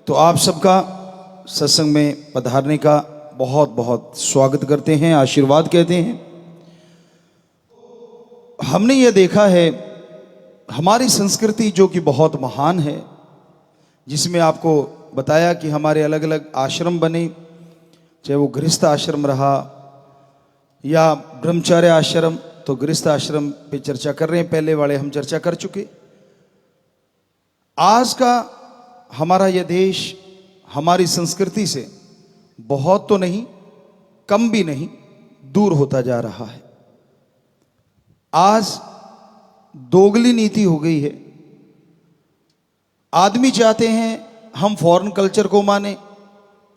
तो आप सबका सत्संग में पधारने का बहुत बहुत स्वागत करते हैं, आशीर्वाद कहते हैं। हमने ये देखा है हमारी संस्कृति जो कि बहुत महान है, जिसमें आपको बताया कि हमारे अलग अलग आश्रम बने, चाहे वो गृहस्थ आश्रम रहा या ब्रह्मचर्य आश्रम। तो गृहस्थ आश्रम पे चर्चा कर रहे हैं, पहले वाले हम चर्चा कर चुके। आज का हमारा यह देश हमारी संस्कृति से बहुत तो नहीं, कम भी नहीं, दूर होता जा रहा है। आज दोगली नीति हो गई है। आदमी चाहते हैं हम फॉरेन कल्चर को माने,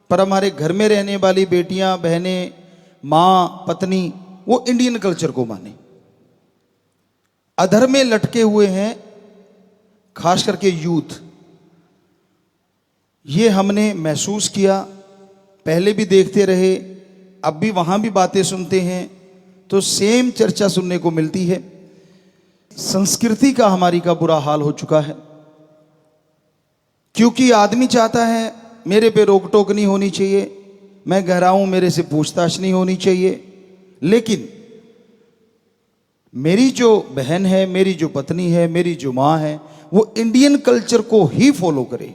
पर हमारे घर में रहने वाली बेटियां, बहनें, माँ, पत्नी वो इंडियन कल्चर को माने। अधर में लटके हुए हैं खास करके यूथ। ये हमने महसूस किया, पहले भी देखते रहे, अब भी वहां भी बातें सुनते हैं तो सेम चर्चा सुनने को मिलती है। संस्कृति का हमारी का बुरा हाल हो चुका है, क्योंकि आदमी चाहता है मेरे पे रोक टोक नहीं होनी चाहिए, मैं कह रहा हूं मेरे से पूछताछ नहीं होनी चाहिए, लेकिन मेरी जो बहन है, मेरी जो पत्नी है, मेरी जो माँ है, वो इंडियन कल्चर को ही फॉलो करे।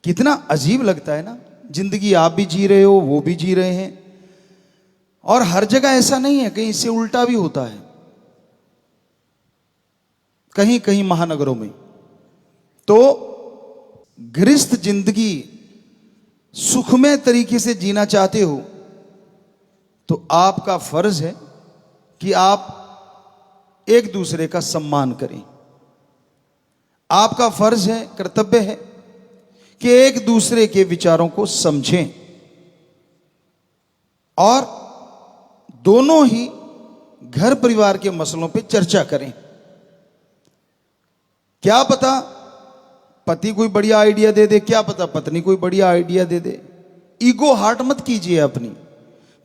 कितना अजीब लगता है ना। जिंदगी आप भी जी रहे हो, वो भी जी रहे हैं, और हर जगह ऐसा नहीं है, कहीं इससे उल्टा भी होता है। कहीं कहीं महानगरों में तो गृहस्थ जिंदगी सुखमय तरीके से जीना चाहते हो तो आपका फर्ज है कि आप एक दूसरे का सम्मान करें। आपका फर्ज है, कर्तव्य है कि एक दूसरे के विचारों को समझें और दोनों ही घर परिवार के मसलों पे चर्चा करें। क्या पता पति कोई बढ़िया आइडिया दे दे, क्या पता पत्नी कोई बढ़िया आइडिया दे दे। ईगो हार्ट मत कीजिए अपनी।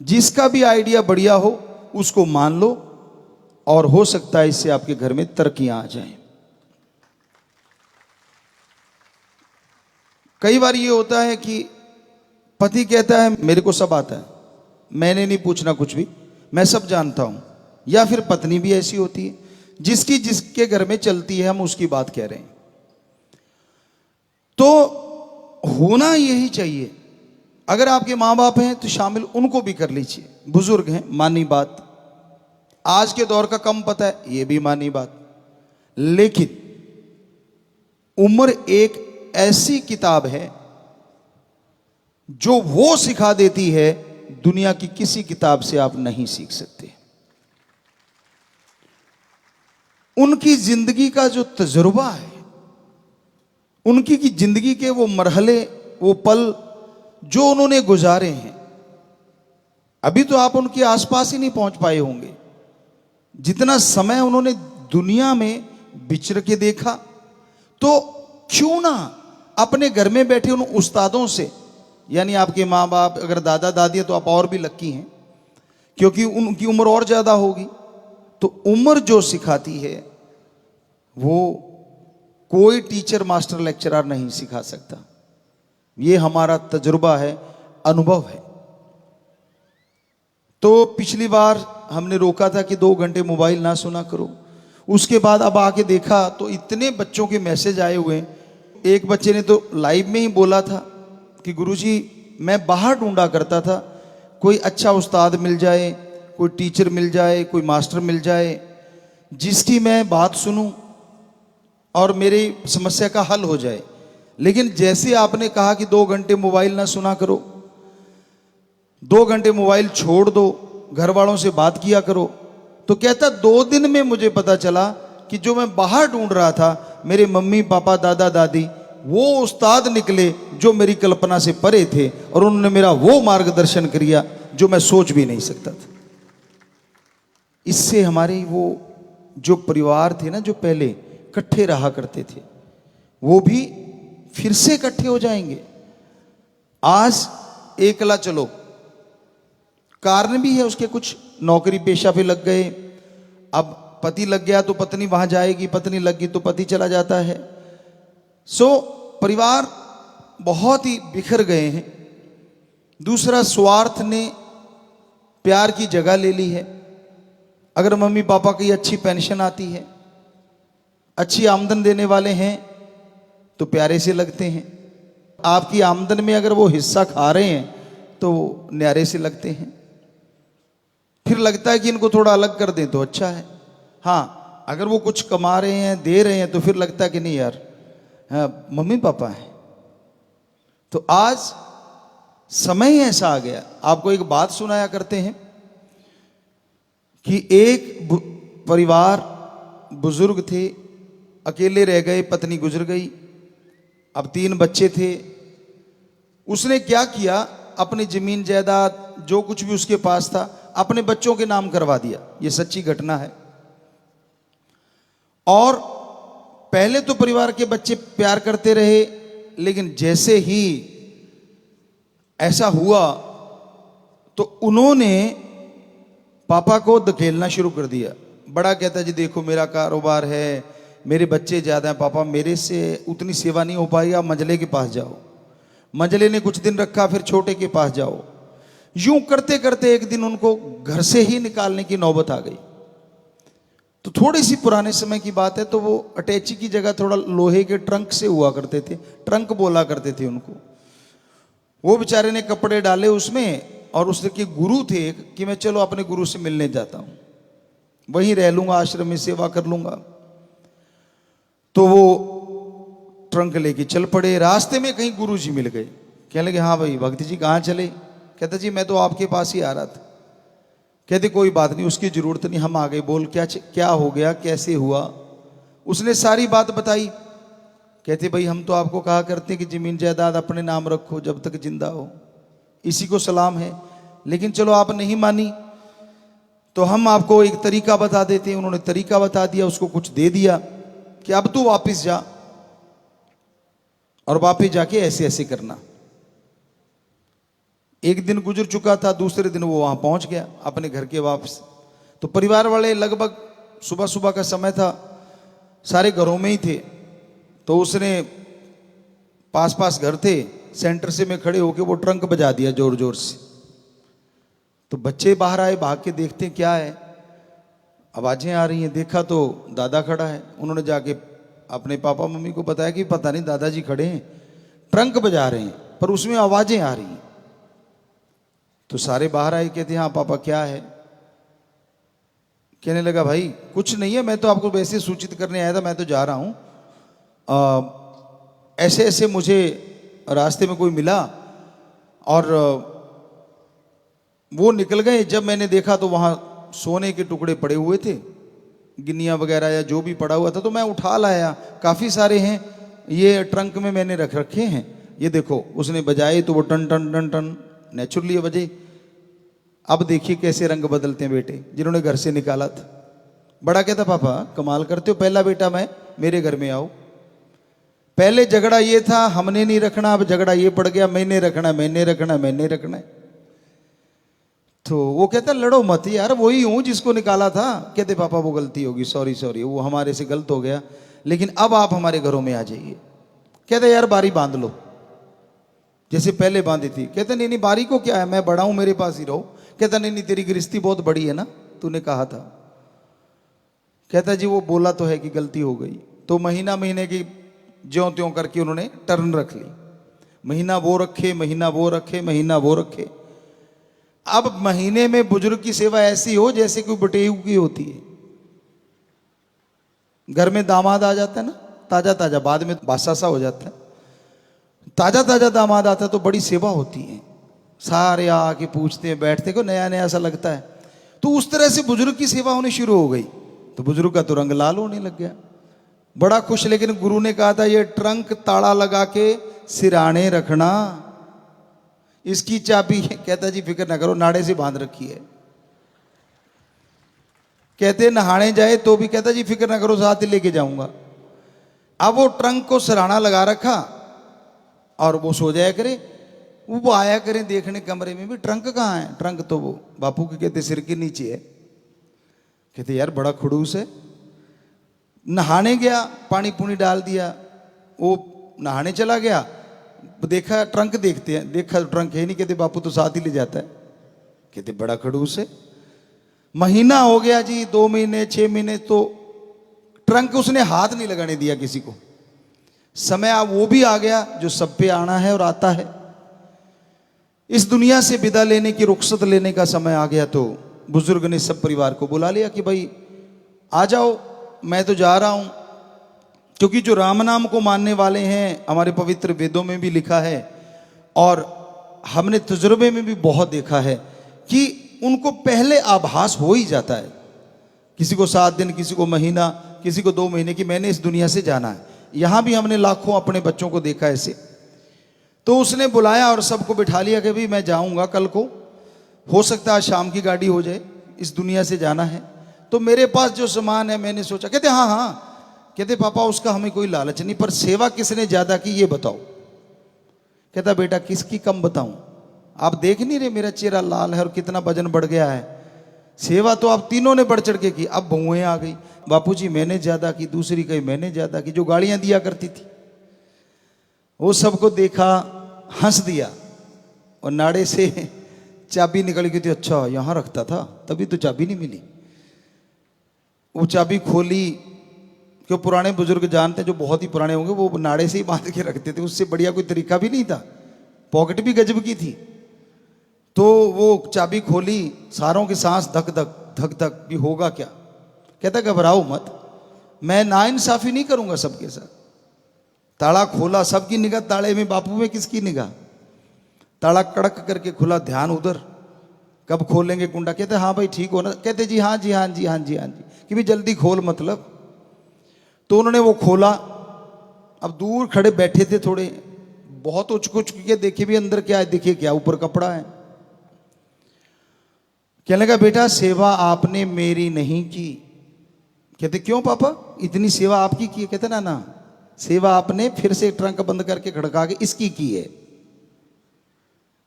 जिसका भी आइडिया बढ़िया हो उसको मान लो, और हो सकता है इससे आपके घर में तरक्कियां आ जाएं। कई बार ये होता है कि पति कहता है मेरे को सब आता है, मैंने नहीं पूछना कुछ भी, मैं सब जानता हूं। या फिर पत्नी भी ऐसी होती है, जिसकी जिसके घर में चलती है हम उसकी बात कह रहे हैं। तो होना यही चाहिए। अगर आपके माँ बाप हैं तो शामिल उनको भी कर लीजिए, बुजुर्ग हैं, मानी बात। आज के दौर का कम पता है, ये भी मानी बात। लेकिन उम्र एक ऐसी किताब है जो वो सिखा देती है, दुनिया की किसी किताब से आप नहीं सीख सकते। उनकी जिंदगी का जो तजुर्बा है, उनकी की जिंदगी के वो मरहले, वो पल जो उन्होंने गुजारे हैं, अभी तो आप उनके आसपास ही नहीं पहुंच पाए होंगे। जितना समय उन्होंने दुनिया में विचर के देखा, तो क्यों ना अपने घर में बैठे उन उस्तादों से, यानी आपके माँ बाप, अगर दादा दादी है तो आप और भी लक्की हैं क्योंकि उनकी उम्र और ज्यादा होगी। तो उम्र जो सिखाती है वो कोई टीचर, मास्टर, लेक्चरर नहीं सिखा सकता। ये हमारा तजुर्बा है, अनुभव है। तो पिछली बार हमने रोका था कि 2 घंटे मोबाइल ना सुना करो। उसके बाद अब आके देखा तो इतने बच्चों के मैसेज आए हुए हैं। एक बच्चे ने तो लाइव में ही बोला था कि गुरुजी मैं बाहर ढूंढा करता था, कोई अच्छा उस्ताद मिल जाए, कोई टीचर मिल जाए, कोई मास्टर मिल जाए जिसकी मैं बात सुनूं और मेरी समस्या का हल हो जाए। लेकिन जैसे आपने कहा कि 2 घंटे मोबाइल ना सुना करो, 2 घंटे मोबाइल छोड़ दो, घर वालों से बात किया करो, तो कहता 2 दिन में मुझे पता चला कि जो मैं बाहर ढूंढ रहा था, मेरे मम्मी पापा, दादा दादी, वो उस्ताद निकले जो मेरी कल्पना से परे थे, और उन्होंने मेरा वो मार्गदर्शन किया जो मैं सोच भी नहीं सकता था। इससे हमारे वो जो परिवार थे ना, जो पहले इकट्ठे रहा करते थे, वो भी फिर से इकट्ठे हो जाएंगे। आज एकला चलो, कारण भी है उसके, कुछ नौकरी पेशा पे लग गए। अब पति लग गया तो पत्नी वहां जाएगी, पत्नी लग गई तो पति चला जाता है। सो परिवार बहुत ही बिखर गए हैं। दूसरा, स्वार्थ ने प्यार की जगह ले ली है। अगर मम्मी पापा की अच्छी पेंशन आती है, अच्छी आमदन देने वाले हैं, तो प्यारे से लगते हैं। आपकी आमदन में अगर वो हिस्सा खा रहे हैं तो न्यारे से लगते हैं। फिर लगता है कि इनको थोड़ा अलग कर दें तो अच्छा है। हाँ, अगर वो कुछ कमा रहे हैं, दे रहे हैं, तो फिर लगता है कि नहीं यार, हाँ, मम्मी पापा है। तो आज समय ऐसा आ गया। आपको एक बात सुनाया करते हैं कि एक परिवार, बुजुर्ग थे, अकेले रह गए, पत्नी गुजर गई, अब 3 बच्चे थे। उसने क्या किया, अपनी जमीन जायदाद जो कुछ भी उसके पास था अपने बच्चों के नाम करवा दिया। यह सच्ची घटना है। और पहले तो परिवार के बच्चे प्यार करते रहे, लेकिन जैसे ही ऐसा हुआ तो उन्होंने पापा को धकेलना शुरू कर दिया। बड़ा कहता जी देखो मेरा कारोबार है, मेरे बच्चे ज्यादा हैं, पापा मेरे से उतनी सेवा नहीं हो पाएगी, आप मंझले के पास जाओ। मंझले ने कुछ दिन रखा, फिर छोटे के पास जाओ। यूं करते करते एक दिन उनको घर से ही निकालने की नौबत आ गई। तो थोड़ी सी पुराने समय की बात है, तो वो अटैची की जगह थोड़ा लोहे के ट्रंक से हुआ करते थे, ट्रंक बोला करते थे उनको। वो बेचारे ने कपड़े डाले उसमें, और उसके गुरु थे कि मैं चलो अपने गुरु से मिलने जाता हूं, वहीं रह लूंगा, आश्रम में सेवा कर लूंगा। तो वो ट्रंक लेके चल पड़े। रास्ते में कहीं गुरु जी मिल गए। कहने लगे हाँ भाई भक्ति जी कहाँ चले? कहता जी मैं तो आपके पास ही आ रहा था। कहते कोई बात नहीं, उसकी जरूरत नहीं, हम आ गए। बोल क्या हो गया, कैसे हुआ? उसने सारी बात बताई। कहते भाई हम तो आपको कहा करते कि जमीन जायदाद अपने नाम रखो जब तक जिंदा हो, इसी को सलाम है, लेकिन चलो आप नहीं मानी तो हम आपको एक तरीका बता देते हैं। उन्होंने तरीका बता दिया, उसको कुछ दे दिया कि अब तू वापस जा और वापस जाके ऐसे ऐसे करना। एक दिन गुजर चुका था, दूसरे दिन वो वहां पहुंच गया अपने घर के वापस। तो परिवार वाले, लगभग सुबह सुबह का समय था, सारे घरों में ही थे। तो उसने पास पास घर थे, सेंटर से में खड़े होके वो ट्रंक बजा दिया जोर जोर से। तो बच्चे बाहर आए, भाग के देखते हैं क्या है, आवाजें आ रही हैं। देखा तो दादा खड़ा है। उन्होंने जाके अपने पापा मम्मी को बताया कि पता नहीं दादाजी खड़े हैं, ट्रंक बजा रहे हैं, पर उसमें आवाजें आ रही हैं। तो सारे बाहर आए, कहते हाँ पापा क्या है? कहने लगा भाई कुछ नहीं है, मैं तो आपको वैसे सूचित करने आया था, मैं तो जा रहा हूं, ऐसे ऐसे मुझे रास्ते में कोई मिला और वो निकल गए। जब मैंने देखा तो वहां सोने के टुकड़े पड़े हुए थे, गिन्नियां वगैरह या जो भी पड़ा हुआ था, तो मैं उठा लाया। काफी सारे हैं, ये ट्रंक में मैंने रख रखे हैं, ये देखो। उसने बजाए तो वो टन टन टन टन नेचुरली बजे। अब देखिए कैसे रंग बदलते हैं बेटे जिन्होंने घर से निकाला था। बड़ा कहता पापा कमाल करते हो, पहला बेटा मैं, मेरे घर में आओ। पहले झगड़ा ये था हमने नहीं रखना, अब झगड़ा ये पड़ गया मैंने रखना, मैंने रखना, मैंने रखना। तो वो कहता लड़ो मत यार, वही हूं जिसको निकाला था। कहते पापा वो गलती होगी, सॉरी सॉरी, वो हमारे से गलत हो गया, लेकिन अब आप हमारे घरों में आ जाइए। कहते यार बारी बांध लो जैसे पहले बांधी थी। कहते नहीं नहीं बारी को क्या है, मैं बड़ा हूं, मेरे पास ही रहो। कहता नहीं नहीं तेरी गृहस्थी बहुत बड़ी है ना, तूने कहा था। कहता जी वो बोला तो है कि गलती हो गई। तो महीने की ज्यों त्यों करके उन्होंने टर्न रख ली। महीना वो रखे, महीना वो रखे, महीना वो रखे। अब महीने में बुजुर्ग की सेवा ऐसी हो जैसे कोई बटेऊ की होती है। घर में दामाद आ जाता है ना, ताजा ताजा, बाद में बासा सा हो जाता है। ताजा ताजा दामाद आता है तो बड़ी सेवा होती है, सारे आके पूछते हैं, बैठते को नया नया सा लगता है। तो उस तरह से बुजुर्ग की सेवा होनी शुरू हो गई। तो बुजुर्ग का तो रंग लाल होने लग गया, बड़ा खुश। लेकिन गुरु ने कहा था ये ट्रंक ताला लगा के सिराने रखना, इसकी चाबी। कहता जी फिक्र ना करो, नाड़े से बांध रखी है। कहते नहाने जाए तो भी कहता जी फिक्र ना करो, साथ ही लेके जाऊंगा। अब वो ट्रंक को सिराना लगा रखा और वो सो जाया करे, वो आया करें देखने कमरे में भी ट्रंक कहाँ है। ट्रंक तो वो बापू के कहते सिर के नीचे है। कहते यार बड़ा खड़ूस है। नहाने गया, पानी पूनी डाल दिया, वो नहाने चला गया, देखा ट्रंक, देखते हैं, देखा तो ट्रंक है नहीं, कहते बापू तो साथ ही ले जाता है। कहते बड़ा खड़ूस है। महीना हो गया जी, 2 महीने, 6 महीने, तो ट्रंक उसने हाथ नहीं लगाने दिया किसी को। समय अब वो भी आ गया जो सब पे आना है और आता है। इस दुनिया से विदा लेने की, रुखसत लेने का समय आ गया, तो बुजुर्ग ने सब परिवार को बुला लिया कि भाई आ जाओ, मैं तो जा रहा हूं। क्योंकि जो राम नाम को मानने वाले हैं, हमारे पवित्र वेदों में भी लिखा है और हमने तजुर्बे में भी बहुत देखा है कि उनको पहले आभास हो ही जाता है, किसी को 7 दिन, किसी को महीना, किसी को 2 महीने, कि मैंने इस दुनिया से जाना है। यहां भी हमने लाखों अपने बच्चों को देखा ऐसे। तो उसने बुलाया और सबको बिठा लिया कि भाई मैं जाऊंगा कल को, हो सकता है शाम की गाड़ी हो जाए, इस दुनिया से जाना है, तो मेरे पास जो सामान है मैंने सोचा। कहते हाँ हाँ, कहते पापा उसका हमें कोई लालच नहीं, पर सेवा किसने ज्यादा की ये बताओ। कहता बेटा किसकी कम बताऊं, आप देख नहीं रहे मेरा चेहरा लाल है और कितना वजन बढ़ गया है। सेवा तो आप तीनों ने बढ़ चढ़ के की। अब बहुएं आ गई, बापूजी मैंने ज्यादा की, दूसरी कही मैंने ज्यादा की, जो गालियां दिया करती थी। वो सबको देखा, हंस दिया और नाड़े से चाबी निकल गई थी। अच्छा यहां रखता था, तभी तो चाबी नहीं मिली। वो चाबी खोली, क्यों पुराने बुजुर्ग जानते हैं, जो बहुत ही पुराने होंगे, वो नाड़े से ही बांध के रखते थे, उससे बढ़िया कोई तरीका भी नहीं था, पॉकेट भी गजब की थी। तो वो चाबी खोली, सारों की सांस धक धक धक धक भी होगा क्या। कहता घबराओ मत, मैं नाइंसाफी नहीं करूंगा सबके साथ। ताला खोला, सबकी निगाह ताले में, बापू में किसकी निगाह। ताला कड़क करके खुला, ध्यान उधर, कब खोलेंगे कुंडा। कहते हाँ भाई ठीक हो ना, कहते जी हाँ जी हाँ जी हाँ जी हाँ जी, कि भी जल्दी खोल मतलब। तो उन्होंने वो खोला। अब दूर खड़े बैठे थे थोड़े, बहुत उचक उचक के देखे भी अंदर क्या है, देखिए क्या ऊपर कपड़ा है। कहने लगा बेटा सेवा आपने मेरी नहीं की। कहते क्यों पापा, इतनी सेवा आपकी की है। कहते ना ना, सेवा आपने फिर से ट्रंक बंद करके खड़का के इसकी की है।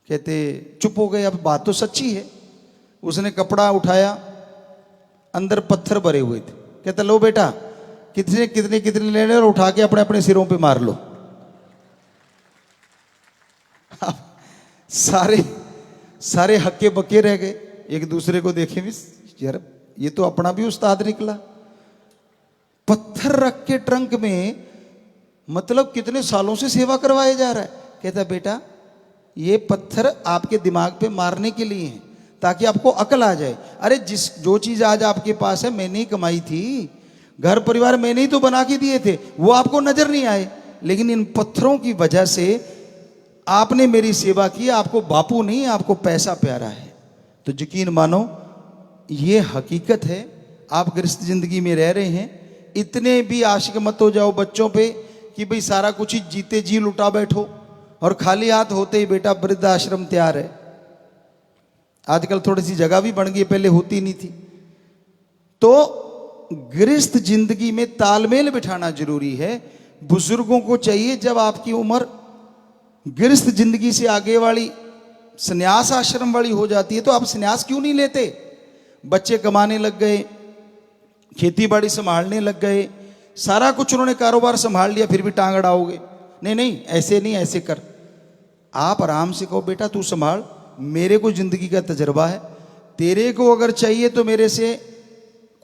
कहते चुप हो गए, अब बात तो सच्ची है। उसने कपड़ा उठाया, अंदर पत्थर भरे हुए थे। कहता लो बेटा, कितने कितने कितने लेने, और उठा के अपने अपने सिरों पे मार लो। सारे सारे हक्के बक्के रह गए, एक दूसरे को देखे भी, यार ये तो अपना भी उस्ताद निकला। पत्थर रख के ट्रंक में, मतलब कितने सालों से सेवा करवाया जा रहा है। कहता बेटा ये पत्थर आपके दिमाग पे मारने के लिए है, ताकि आपको अकल आ जाए। अरे जो चीज आज आपके पास है मैंने ही कमाई थी, घर परिवार मैंने ही तो बना के दिए थे, वो आपको नजर नहीं आए, लेकिन इन पत्थरों की वजह से आपने मेरी सेवा की। आपको बापू नहीं, आपको पैसा प्यारा है। तो यकीन मानो ये हकीकत है। आप गृहस्थ जिंदगी में रह रहे हैं, इतने भी आशिक मत हो जाओ बच्चों पे कि भाई सारा कुछ ही जीते जी लुटा बैठो और खाली हाथ होते ही बेटा वृद्ध आश्रम तैयार है। आजकल थोड़ी सी जगह भी बन गई, पहले होती नहीं थी। तो गृहस्थ जिंदगी में तालमेल बिठाना जरूरी है। बुजुर्गों को चाहिए, जब आपकी उम्र गृहस्थ जिंदगी से आगे वाली संन्यास आश्रम वाली हो जाती है, तो आप संन्यास क्यों नहीं लेते। बच्चे कमाने लग गए, खेती बाड़ी संभालने लग गए, सारा कुछ उन्होंने कारोबार संभाल लिया, फिर भी टांग अड़ाओगे। नहीं नहीं, ऐसे नहीं, ऐसे कर। आप आराम से कहो बेटा तू संभाल, मेरे को जिंदगी का तजर्बा है, तेरे को अगर चाहिए तो मेरे से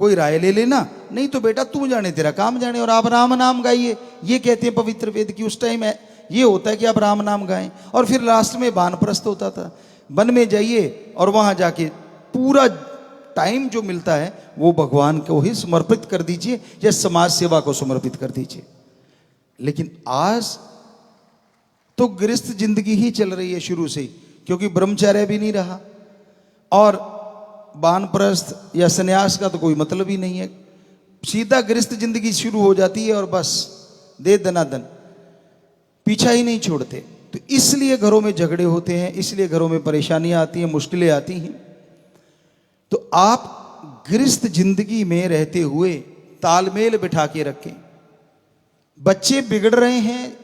कोई राय ले लेना, नहीं तो बेटा तू जाने तेरा काम जाने, और आप राम नाम गाइए। ये कहते हैं पवित्र वेद की। उस टाइम ये होता है कि आप राम नाम गाएं। और फिर लास्ट में वानप्रस्थ होता था, वन में जाइए और वहां जाके पूरा टाइम जो मिलता है वो भगवान को ही समर्पित कर दीजिए या समाज सेवा को समर्पित कर दीजिए। लेकिन आज तो गृहस्थ जिंदगी ही चल रही है शुरू से, क्योंकि ब्रह्मचर्य भी नहीं रहा और वानप्रस्थ या संन्यास का तो कोई मतलब ही नहीं है। सीधा गृहस्थ जिंदगी शुरू हो जाती है और बस दे दनादन, पीछा ही नहीं छोड़ते। तो इसलिए घरों में झगड़े होते हैं, इसलिए घरों में परेशानियां आती हैं, मुश्किलें आती हैं। तो आप गृहस्थ जिंदगी में रहते हुए तालमेल बिठा के रखें। बच्चे बिगड़ रहे हैं,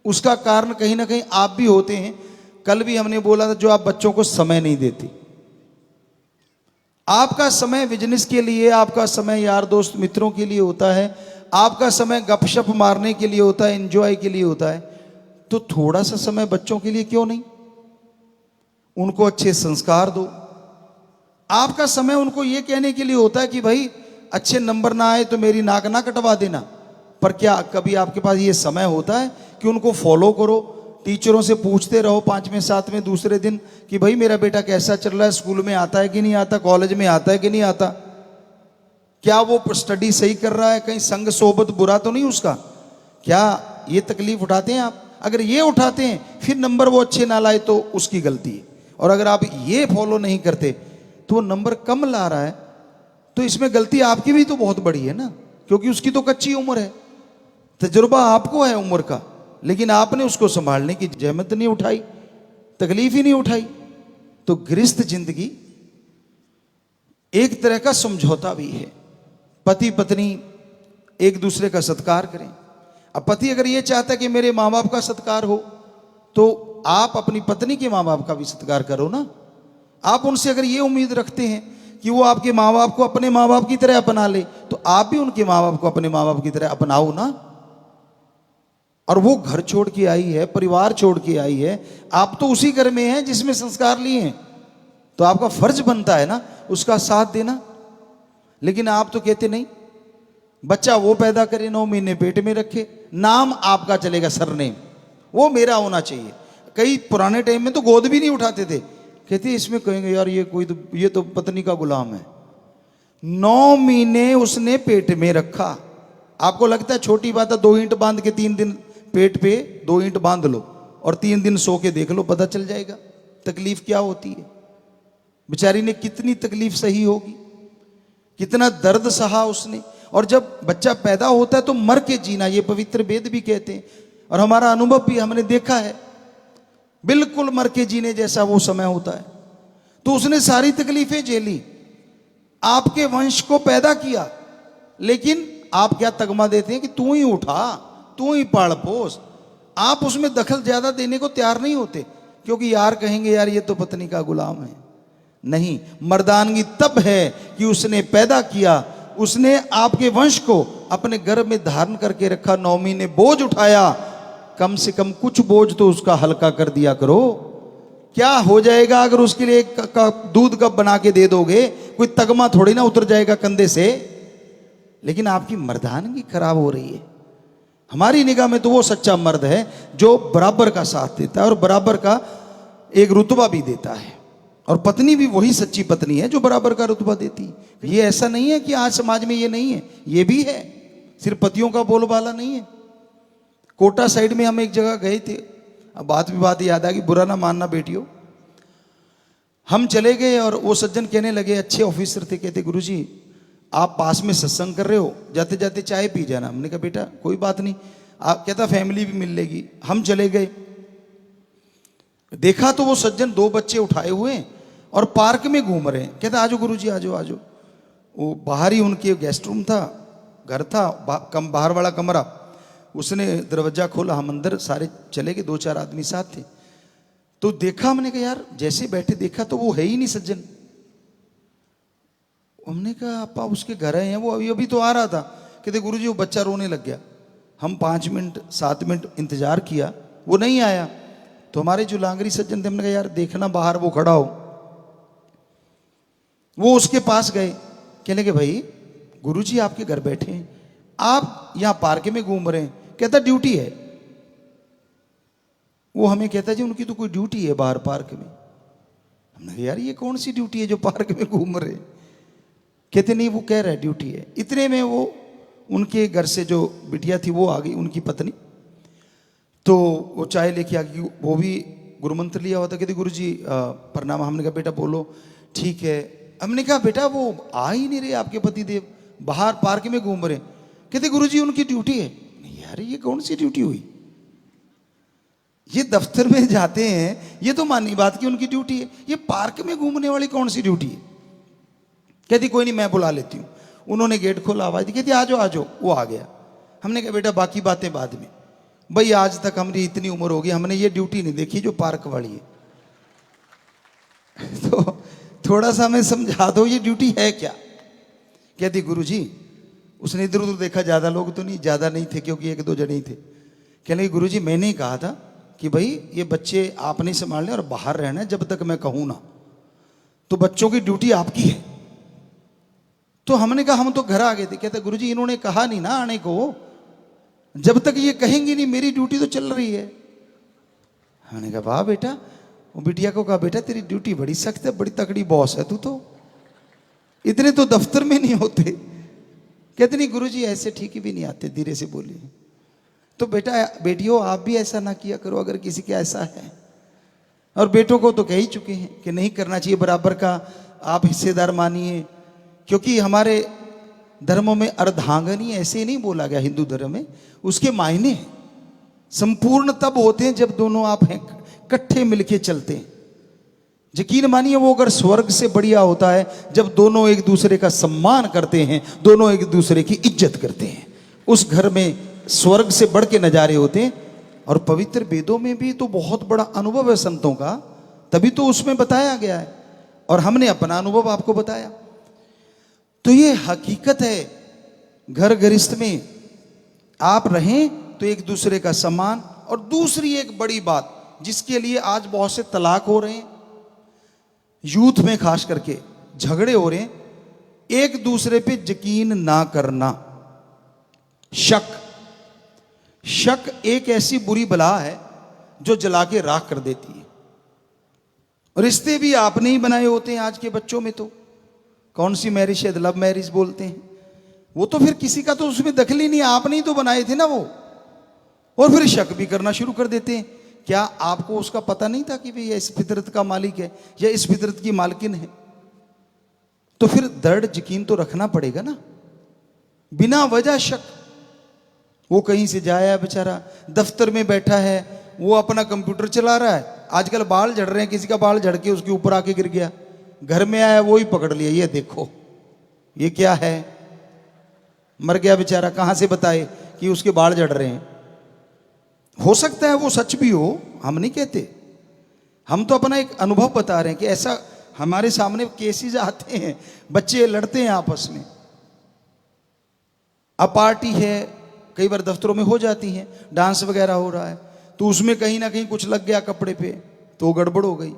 उसका कारण कहीं ना कहीं आप भी होते हैं। कल भी हमने बोला था, जो आप बच्चों को समय नहीं देते। आपका समय बिजनेस के लिए, आपका समय यार दोस्त मित्रों के लिए होता है, आपका समय गपशप मारने के लिए होता है, एंजॉय के लिए होता है। तो थोड़ा सा समय बच्चों के लिए क्यों नहीं? उनको अच्छे संस्कार दो। आपका समय उनको यह कहने के लिए होता है कि भाई अच्छे नंबर ना आए तो मेरी नाक ना कटवा देना, पर क्या कभी आपके पास ये समय होता है कि उनको फॉलो करो? टीचरों से पूछते रहो 5वें 7वें दूसरे दिन कि भाई मेरा बेटा कैसा चल रहा है, स्कूल में आता है कि नहीं आता, कॉलेज में आता है कि नहीं आता, क्या वो स्टडी सही कर रहा है, कहीं संग सोबत बुरा तो नहीं उसका? क्या ये तकलीफ उठाते हैं आप? अगर ये उठाते हैं फिर नंबर वो अच्छे ना लाए तो उसकी गलती है, और अगर आप ये फॉलो नहीं करते तो वो नंबर कम ला रहा है तो इसमें गलती आपकी भी तो बहुत बड़ी है ना, क्योंकि उसकी तो कच्ची उम्र है, तजुर्बा आपको है उम्र का, लेकिन आपने उसको संभालने की जहमत नहीं उठाई, तकलीफ ही नहीं उठाई। तो गृहस्थ जिंदगी एक तरह का समझौता भी है। पति पत्नी एक दूसरे का सत्कार करें। अब पति अगर ये चाहता है कि मेरे माँ बाप का सत्कार हो, तो आप अपनी पत्नी के माँ बाप का भी सत्कार करो ना। आप उनसे अगर ये उम्मीद रखते हैं कि वो आपके माँ बाप को अपने माँ बाप की तरह अपना ले, तो आप भी उनके माँ बाप को अपने माँ बाप की तरह अपनाओ ना। और वो घर छोड़ के आई है, परिवार छोड़ के आई है, आप तो उसी घर में हैं जिसमें संस्कार लिए हैं, तो आपका फर्ज बनता है ना उसका साथ देना। लेकिन आप तो कहते नहीं, बच्चा वो पैदा करे, 9 महीने पेट में रखे, नाम आपका चलेगा, सरनेम वो मेरा होना चाहिए। कई पुराने टाइम में तो गोद भी नहीं उठाते थे, कहते इसमें कहेंगे यार ये तो पत्नी का गुलाम है। 9 महीने उसने पेट में रखा। आपको लगता है छोटी बात है 2 ईंट बांध के 3 दिन पेट पे 2 ईंट बांध लो और 3 दिन सो के देख लो, पता चल जाएगा तकलीफ क्या होती है। बेचारी ने कितनी तकलीफ सही होगी, कितना दर्द सहा उसने। और जब बच्चा पैदा होता है तो मर के जीना, ये पवित्र वेद भी कहते हैं, और हमारा अनुभव भी हमने देखा है, बिल्कुल मर के जीने जैसा वो समय होता है। तो उसने सारी तकलीफें झेली, आपके वंश को पैदा किया, लेकिन आप क्या तगमा देते हैं कि तू ही उठा, तू ही पाल पोस। आप उसमें दखल ज्यादा देने को तैयार नहीं होते, क्योंकि यार कहेंगे यार ये तो पत्नी का गुलाम है। नहीं, मर्दानगी तब है कि उसने पैदा किया, उसने आपके वंश को अपने गर्भ में धारण करके रखा, 9 महीने बोझ उठाया, कम से कम कुछ बोझ तो उसका हल्का कर दिया करो। क्या हो जाएगा अगर उसके लिए दूध कप बना के दे दोगे, कोई तगमा थोड़ी ना उतर जाएगा कंधे से। लेकिन आपकी मर्दानगी खराब हो रही है। हमारी निगाह में तो वो सच्चा मर्द है जो बराबर का साथ देता है और बराबर का एक रुतबा भी देता है, और पत्नी भी वही सच्ची पत्नी है जो बराबर का रुतबा देती है। ये ऐसा नहीं है कि आज समाज में ये नहीं है, ये भी है, सिर्फ पतियों का बोलबाला नहीं है। कोटा साइड में हम एक जगह गए थे, अब बात याद आ गई, बुरा ना मानना बेटियों। हम चले गए और वो सज्जन कहने लगे, अच्छे ऑफिसर थे, कहते गुरुजी आप पास में सत्संग कर रहे हो, जाते जाते चाय पी जाना। हमने कहा बेटा कोई बात नहीं, आप कहता फैमिली भी मिल लेगी। हम चले गए, देखा तो वो सज्जन 2 बच्चे उठाए हुए और पार्क में घूम रहे हैं। कहता आजो गुरुजी आजो आजो। वो बाहर ही उनके गेस्ट रूम था, घर था, बाहर वाला कमरा, उसने दरवाजा खोला, हम अंदर सारे चले गए, 2-4 आदमी साथ थे। तो देखा, हमने कहा यार जैसे बैठे देखा तो वो है ही नहीं सज्जन। हमने कहा आपा उसके घर आए हैं, वो अभी तो आ रहा था। कहते गुरुजी वो बच्चा रोने लग गया। हम 5 मिनट 7 मिनट इंतजार किया, वो नहीं आया। तो हमारे जो लांगरी सज्जन थे, हमने कहा यार देखना बाहर वो खड़ा हो। वो उसके पास गए, कहने लगे भाई गुरुजी आपके घर बैठे हैं, आप यहां पार्क में घूम रहे हैं। कहता ड्यूटी है। वो हमें कहता जी उनकी तो कोई ड्यूटी है बाहर पार्क में। हमने कहा यार ये कौन सी ड्यूटी है जो पार्क में घूम रहे? कहते नहीं वो कह रहा है ड्यूटी है। इतने में वो उनके घर से जो बिटिया थी वो आ गई, उनकी पत्नी। तो वो चाय लेके आ गई, वो भी गुरुमंत्र लिया हुआ था। कहते गुरुजी प्रणाम। हमने कहा बेटा बोलो। ठीक है। हमने कहा बेटा वो आ ही नहीं रहे आपके पति देव, बाहर पार्क में घूम रहे। कहते गुरुजी उनकी ड्यूटी है। यार ये कौन सी ड्यूटी हुई? ये दफ्तर में जाते हैं, ये तो मानी बात की उनकी ड्यूटी है, ये पार्क में घूमने वाली कौन सी ड्यूटी है? कहती कोई नहीं मैं बुला लेती हूँ। उन्होंने गेट खोला, आवाज दी, कहती आजो आजो। वो आ गया। हमने कहा बेटा बाकी बातें बाद में, भाई आज तक हमारी इतनी उम्र होगी हमने ये ड्यूटी नहीं देखी जो पार्क वाली है। तो थोड़ा सा हमें समझा दो ये ड्यूटी है क्या? कहती गुरुजी, उसने इधर उधर देखा, ज्यादा लोग तो नहीं, ज्यादा नहीं थे क्योंकि 1-2 जने ही थे। कहने लगे गुरुजी मैंने ही कहा था कि भाई ये बच्चे आप नहीं संभालने और बाहर रहना है जब तक मैं कहूं ना, तो बच्चों की ड्यूटी आपकी है। तो हमने कहा हम तो घर आ गए थे। कहते गुरुजी इन्होंने कहा नहीं ना आने को, जब तक ये कहेंगे नहीं मेरी ड्यूटी तो चल रही है। हमने कहा वाह बेटा। वो बिटिया को कहा बेटा तेरी ड्यूटी बड़ी सख्त है, बड़ी तगड़ी बॉस है तू तो, इतने तो दफ्तर में नहीं होते। कहते नहीं गुरुजी ऐसे ठीक भी नहीं आते, धीरे से बोलिए। तो बेटा बेटियों आप भी ऐसा ना किया करो अगर किसी का ऐसा है। और बेटों को तो कह ही चुके हैं कि नहीं करना चाहिए, बराबर का आप हिस्सेदार मानिए। क्योंकि हमारे धर्मों में अर्धांगनी ऐसे नहीं बोला गया, हिंदू धर्म में उसके मायने हैं। संपूर्ण तब होते हैं जब दोनों आप हैं इकट्ठे मिलके चलते हैं। यकीन मानिए वो अगर स्वर्ग से बढ़िया होता है जब दोनों एक दूसरे का सम्मान करते हैं, दोनों एक दूसरे की इज्जत करते हैं। उस घर में स्वर्ग से बढ़ के नजारे होते हैं। और पवित्र वेदों में भी तो बहुत बड़ा अनुभव है संतों का, तभी तो उसमें बताया गया है और हमने अपना अनुभव आपको बताया। तो ये हकीकत है, घर गृहस्थ में आप रहें तो एक दूसरे का सम्मान। और दूसरी एक बड़ी बात जिसके लिए आज बहुत से तलाक हो रहे हैं, यूथ में खास करके झगड़े हो रहे हैं, एक दूसरे पे यकीन ना करना। शक एक ऐसी बुरी बला है जो जला के राख कर देती है। रिश्ते भी आपने ही बनाए होते हैं आज के बच्चों में। तो कौन सी मैरिज, शायद लव मैरिज बोलते हैं, वो तो फिर किसी का तो उसमें दखल ही नहीं, आपने ही तो बनाए थे ना वो। और फिर शक भी करना शुरू कर देते हैं। क्या आपको उसका पता नहीं था कि भाई ये इस फितरत का मालिक है या इस फितरत की मालकिन है? तो फिर दृढ़ यकीन तो रखना पड़ेगा ना। बिना वजह शक, वो कहीं से जाया बेचारा, दफ्तर में बैठा है, वो अपना कंप्यूटर चला रहा है। आजकल बाल झड़ रहे हैं, किसी का बाल झड़ के उसके ऊपर आके गिर गया, घर में आया वो ही पकड़ लिया, ये देखो ये क्या है, मर गया बेचारा, कहां से बताए कि उसके बाल झड़ रहे हैं। हो सकता है वो सच भी हो, हम नहीं कहते, हम तो अपना एक अनुभव बता रहे हैं कि ऐसा हमारे सामने केसेस आते हैं, बच्चे लड़ते हैं आपस में। अब पार्टी है, कई बार दफ्तरों में हो जाती हैं, डांस वगैरह हो रहा है, तो उसमें कहीं ना कहीं कुछ लग गया कपड़े पे तो गड़बड़ हो गई।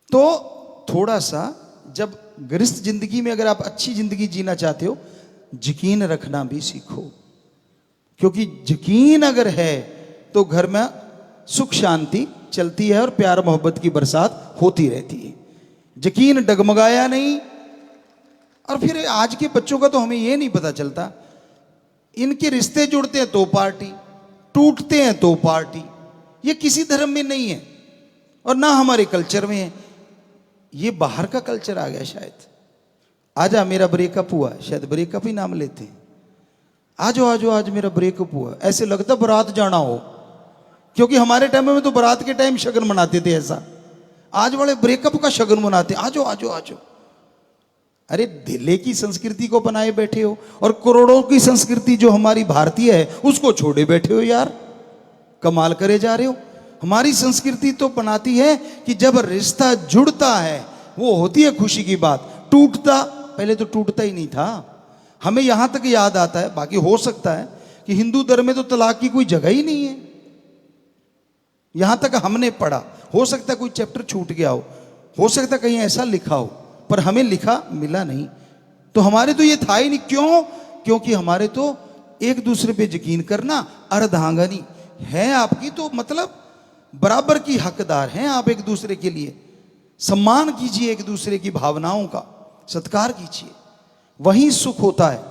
तो थोड़ा सा जब गृहस्थ जिंदगी में अगर आप अच्छी जिंदगी जीना चाहते हो, यकीन रखना भी सीखो। क्योंकि यकीन अगर है तो घर में सुख शांति चलती है और प्यार मोहब्बत की बरसात होती रहती है। यकीन डगमगाया नहीं। और फिर आज के बच्चों का तो हमें ये नहीं पता चलता, इनके रिश्ते जुड़ते हैं तो पार्टी, टूटते हैं तो पार्टी। ये किसी धर्म में नहीं है और ना हमारे कल्चर में है, ये बाहर का कल्चर आ गया शायद। आजा मेरा ब्रेकअप हुआ, शायद ब्रेकअप ही नाम लेते हैं। आजो आजो आज मेरा ब्रेकअप हुआ, ऐसे लगता बारात जाना हो, क्योंकि हमारे टाइम में तो बारात के टाइम शगन मनाते थे ऐसा। आज वाले ब्रेकअप का शगन मनाते, आजो आजो आजो। अरे दिल्ली की संस्कृति को बनाए बैठे हो और करोड़ों की संस्कृति जो हमारी भारतीय है उसको छोड़े बैठे हो यार, कमाल करे जा रहे हो। हमारी संस्कृति तो बनाती है कि जब रिश्ता जुड़ता है वो होती है खुशी की बात, टूटता पहले तो टूटता ही नहीं था। हमें यहां तक याद आता है, बाकी हो सकता है कि हिंदू धर्म में तो तलाक की कोई जगह ही नहीं है, यहां तक हमने पढ़ा। हो सकता है कोई चैप्टर छूट गया हो सकता है कहीं ऐसा लिखा हो, पर हमें लिखा मिला नहीं। तो हमारे तो ये था ही नहीं। क्यों? क्योंकि हमारे तो एक दूसरे पे यकीन करना अर्धांगनी है आपकी, तो मतलब बराबर की हकदार हैं आप एक दूसरे के लिए। सम्मान कीजिए एक दूसरे की भावनाओं का, सत्कार कीजिए, वहीं सुख होता है।